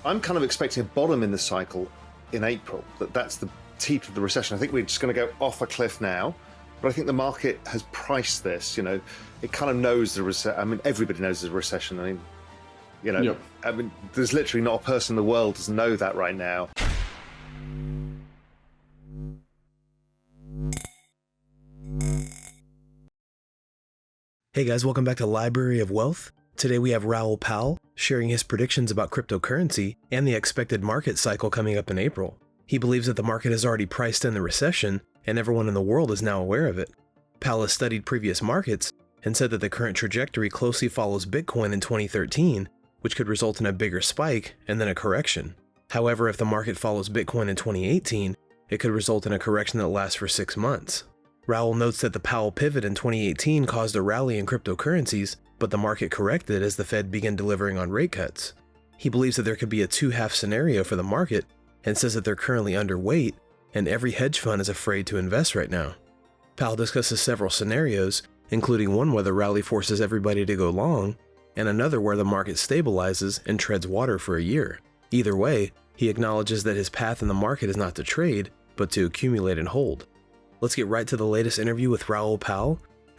I'm kind of expecting a bottom in the cycle in April. That's the teeth of the recession. I think we're just going to go off a cliff now, but I think the market has priced this. You know, it kind of knows the recession. I mean, everybody knows there's a recession. I mean, you know, Yep. I mean, there's literally not a person in the world that doesn't know that right now. Hey guys, welcome back to Library of Wealth. Today we have Raoul sharing his predictions about cryptocurrency and the expected market cycle coming up in April. He believes that the market has already priced in the recession and everyone in the world is now aware of it. Powell has studied previous markets and said that the current trajectory closely follows Bitcoin in 2013, which could result in a bigger spike and then a correction. However, if the market follows Bitcoin in 2018, it could result in a correction that lasts for 6 months. Raoul notes that the Powell pivot in 2018 caused a rally in cryptocurrencies, but the market corrected as the Fed began delivering on rate cuts. He believes that there could be a two-half scenario for the market and says that they're currently underweight and every hedge fund is afraid to invest right now. Powell discusses several scenarios, including one where the rally forces everybody to go long, and another where the market stabilizes and treads water for a year. Either way, he acknowledges that his path in the market is not to trade, but to accumulate and hold. Let's get right to the latest interview with Raoul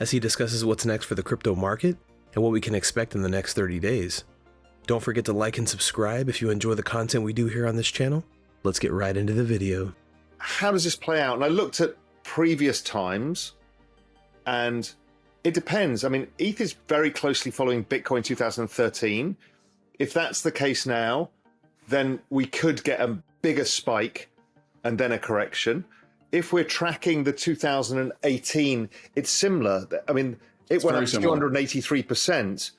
as he discusses what's next for the crypto market and what we can expect in the next 30 days. Don't forget to like and subscribe if you enjoy the content we do here on this channel. Let's get right into the video. How does this play out? And I looked at previous times and it depends. I mean, ETH is very closely following Bitcoin 2013. If that's the case now, then we could get a bigger spike and then a correction. If we're tracking the 2018, it's similar. I mean, it went up 283%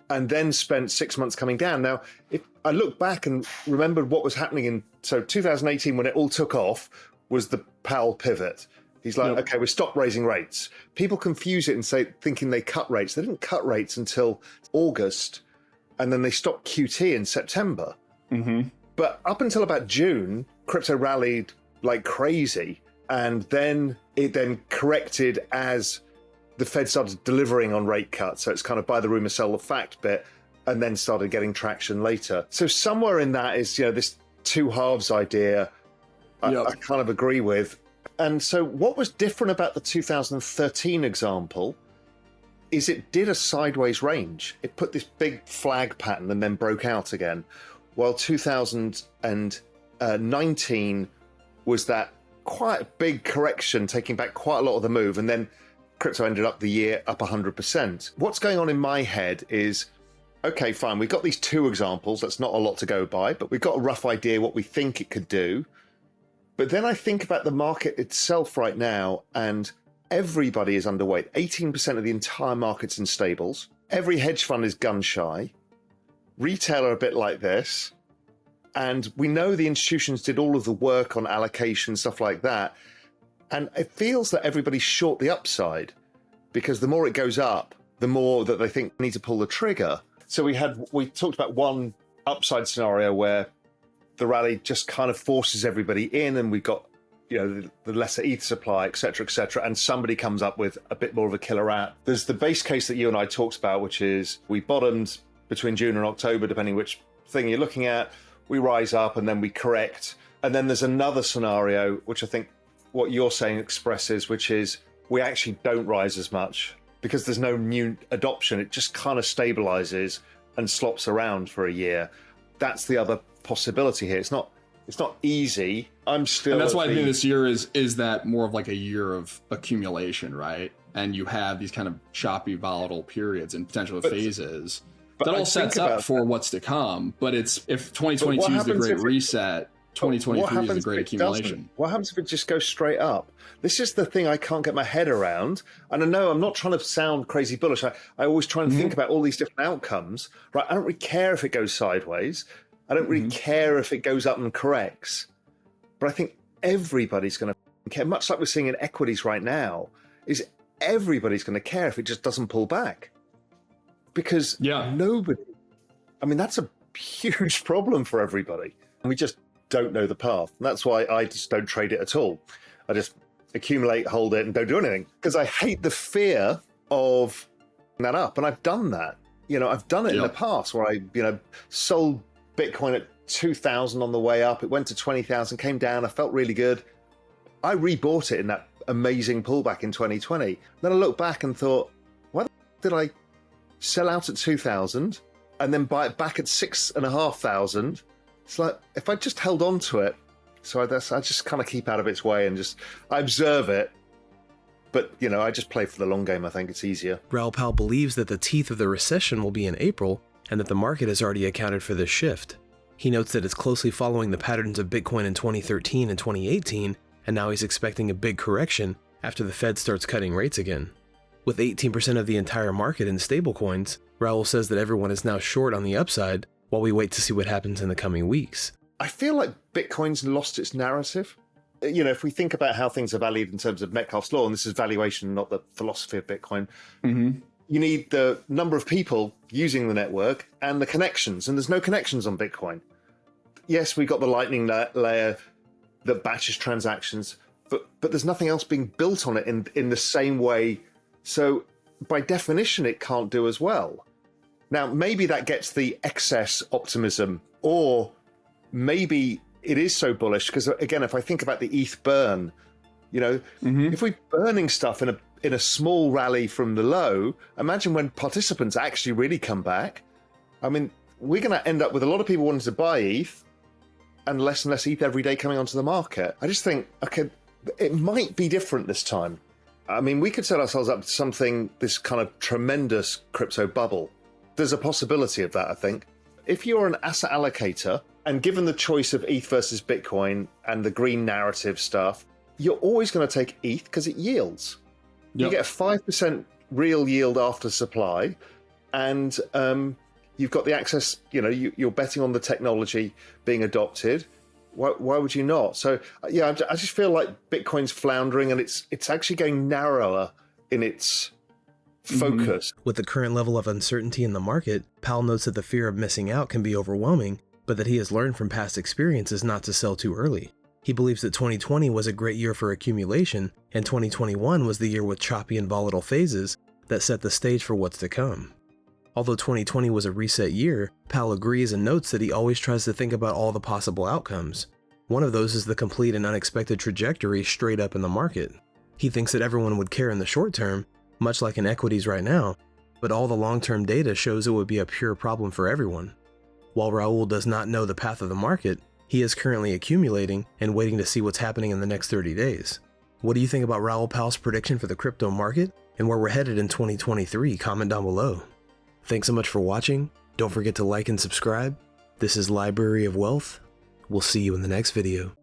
and then spent 6 months coming down. Now, if I look back and remembered what was happening in, so 2018, when it all took off, was the Powell pivot. He's like, okay, we stopped raising rates. People confuse it and say, thinking they cut rates. They didn't cut rates until August, and then they stopped QT in September. But up until about June, crypto rallied like crazy, and then it then corrected as the Fed started delivering on rate cuts. So it's kind of buy the rumor, sell the fact bit, and then started getting traction later. So somewhere in that is, you know, this two halves idea I kind of agree with. And so what was different about the 2013 example is it did a sideways range. It put this big flag pattern and then broke out again, while 2019 was that quite a big correction, taking back quite a lot of the move, and then crypto ended up the year up 100%. What's going on in my head is, okay, fine, we've got these two examples. That's not a lot to go by, but we've got a rough idea what we think it could do. But then I think about the market itself right now, and everybody is underweight. 18% of the entire market's in stables. Every hedge fund is gun shy. Retail are a bit like this. And we know the institutions did all of the work on allocation, stuff like that. And it feels that everybody's short the upside, because the more it goes up, the more that they think they need to pull the trigger. So we talked about one upside scenario where the rally just kind of forces everybody in, and we've got, you know, the lesser ETH supply, et cetera, and somebody comes up with a bit more of a killer app. There's the base case that you and I talked about, which is we bottomed between June and October, depending which thing you're looking at. We rise up and then we correct. And then there's another scenario, which I think what you're saying expresses, which is we actually don't rise as much because there's no new adoption. It just kind of stabilizes and slops around for a year. That's the other possibility here. It's not easy. I'm still. And that's why I think this year is that more of like a year of accumulation, right? And you have these kind of choppy, volatile periods and potential phases. That all sets up for what's to come. But if 2022 is the great reset, 2023 is the great accumulation. What happens if it just goes straight up? This is the thing I can't get my head around. And I know I'm not trying to sound crazy bullish. I always try and think about all these different outcomes, right? I don't really care if it goes sideways. I don't really care if it goes up and corrects. But I think everybody's going to care, much like we're seeing in equities right now, is everybody's going to care if it just doesn't pull back. Because nobody, I mean, that's a huge problem for everybody. And we just don't know the path. And that's why I just don't trade it at all. I just accumulate, hold it, and don't do anything. Because I hate the fear of that up. And I've done that. You know, I've done it in the past where I, you know, sold Bitcoin at 2,000 on the way up. It went to 20,000, came down. I felt really good. I rebought it in that amazing pullback in 2020. Then I looked back and thought, why the did I sell out at 2,000 and then buy it back at 6,500? It's like, if I just held on to it, so I just kind of keep out of its way and I observe it. But, I just play for the long game. I think it's easier. Raoul Pal believes that the teeth of the recession will be in April and that the market has already accounted for this shift. He notes that it's closely following the patterns of Bitcoin in 2013 and 2018, and now he's expecting a big correction after the Fed starts cutting rates again. With 18% of the entire market in stablecoins, Raoul says that everyone is now short on the upside while we wait to see what happens in the coming weeks. I feel like Bitcoin's lost its narrative. If we think about how things are valued in terms of Metcalfe's law, and this is valuation, not the philosophy of Bitcoin, you need the number of people using the network and the connections, and there's no connections on Bitcoin. Yes, we've got the Lightning layer that batches transactions, but there's nothing else being built on it in the same way. So by definition, it can't do as well. Now, maybe that gets the excess optimism, or maybe it is so bullish because, again, if I think about the ETH burn, if we're burning stuff in a small rally from the low, imagine when participants actually really come back. I mean, we're going to end up with a lot of people wanting to buy ETH and less ETH every day coming onto the market. I just think, okay, it might be different this time. I mean, we could set ourselves up to something, this kind of tremendous crypto bubble. There's a possibility of that, I think. If you're an asset allocator, and given the choice of ETH versus Bitcoin and the green narrative stuff, you're always going to take ETH because it yields. Yep. You get a 5% real yield after supply, and you've got the access, you're betting on the technology being adopted. Why would you not? So, yeah, I just feel like Bitcoin's floundering, and it's actually getting narrower in its focus. With the current level of uncertainty in the market, Powell notes that the fear of missing out can be overwhelming, but that he has learned from past experiences not to sell too early. He believes that 2020 was a great year for accumulation, and 2021 was the year with choppy and volatile phases that set the stage for what's to come. Although 2020 was a reset year, Powell agrees and notes that he always tries to think about all the possible outcomes. One of those is the complete and unexpected trajectory straight up in the market. He thinks that everyone would care in the short term, much like in equities right now, but all the long-term data shows it would be a pure problem for everyone. While Raoul does not know the path of the market, he is currently accumulating and waiting to see what's happening in the next 30 days. What do you think about Raoul Pal's prediction for the crypto market and where we're headed in 2023? Comment down below. Thanks so much for watching. Don't forget to like and subscribe. This is Library of Wealth. We'll see you in the next video.